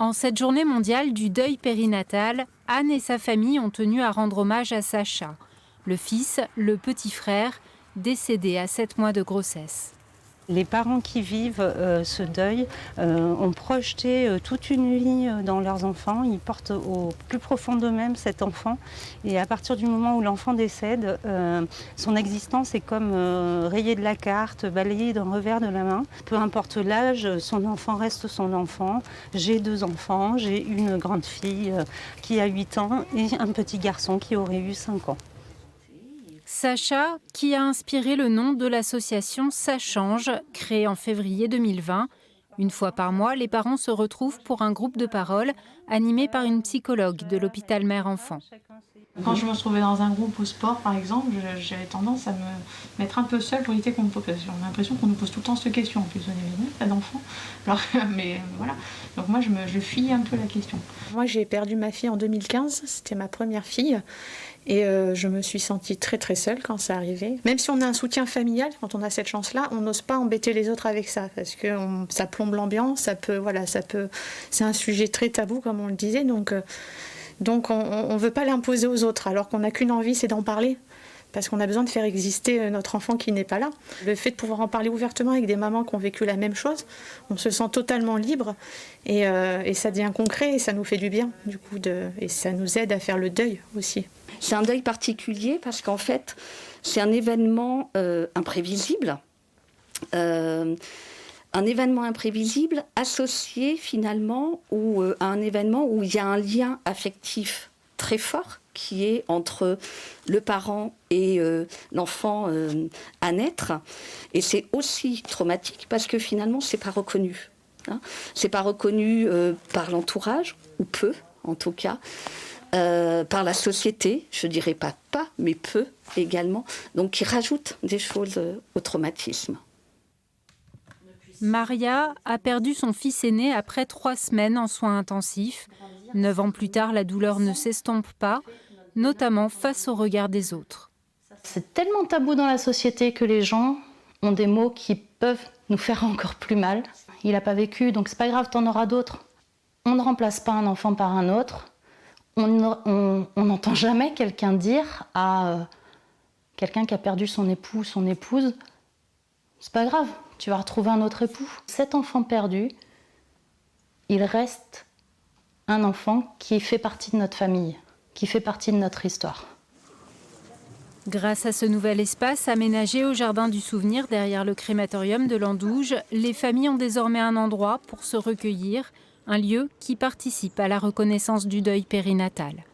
En cette journée mondiale du deuil périnatal, Anne et sa famille ont tenu à rendre hommage à Sacha, le fils, le petit frère, décédé à 7 mois de grossesse. Les parents qui vivent ce deuil ont projeté toute une vie dans leurs enfants. Ils portent au plus profond d'eux-mêmes cet enfant. Et à partir du moment où l'enfant décède, son existence est comme rayée de la carte, balayée d'un revers de la main. Peu importe l'âge, son enfant reste son enfant. J'ai 2 enfants, j'ai une grande fille qui a 8 ans et un petit garçon qui aurait eu 5 ans. Sacha, qui a inspiré le nom de l'association Ça change, créée en février 2020. Une fois par mois, les parents se retrouvent pour un groupe de parole animé par une psychologue de l'hôpital mère-enfant. Quand je me retrouvais dans un groupe au sport, par exemple, j'avais tendance à me mettre un peu seule pour éviter qu'on me pose. Parce qu'on a l'impression qu'on nous pose tout le temps cette question. En plus, on avait pas d'enfants. Mais voilà. Donc moi, je fuis un peu la question. Moi, j'ai perdu ma fille en 2015. C'était ma première fille. Et je me suis sentie très très seule quand ça arrivait. Même si on a un soutien familial, quand on a cette chance-là, on n'ose pas embêter les autres avec ça. Parce que ça plombe l'ambiance, c'est un sujet très tabou, comme on le disait. Donc on ne veut pas l'imposer aux autres, alors qu'on n'a qu'une envie, c'est d'en parler. Parce qu'on a besoin de faire exister notre enfant qui n'est pas là. Le fait de pouvoir en parler ouvertement avec des mamans qui ont vécu la même chose, on se sent totalement libre et ça devient concret et ça nous fait du bien, du coup, et ça nous aide à faire le deuil aussi. C'est un deuil particulier parce qu'en fait, c'est un événement imprévisible. Un événement imprévisible associé finalement à un événement où il y a un lien affectif très fort qui est entre le parent et l'enfant à naître. Et c'est aussi traumatique parce que finalement, c'est pas reconnu. C'est pas reconnu par l'entourage, ou peu en tout cas, par la société, je dirais pas, mais peu également, donc qui rajoute des choses au traumatisme. Maria a perdu son fils aîné après 3 semaines en soins intensifs. 9 ans plus tard, la douleur ne s'estompe pas, notamment face au regard des autres. C'est tellement tabou dans la société que les gens ont des mots qui peuvent nous faire encore plus mal. Il n'a pas vécu, donc c'est pas grave, t'en auras d'autres. On ne remplace pas un enfant par un autre. On n'entend jamais quelqu'un dire à quelqu'un qui a perdu son époux, son épouse, c'est pas grave, tu vas retrouver un autre époux. Cet enfant perdu, il reste un enfant qui fait partie de notre famille, qui fait partie de notre histoire. Grâce à ce nouvel espace aménagé au jardin du souvenir derrière le crématorium de l'Andouge, les familles ont désormais un endroit pour se recueillir, un lieu qui participe à la reconnaissance du deuil périnatal.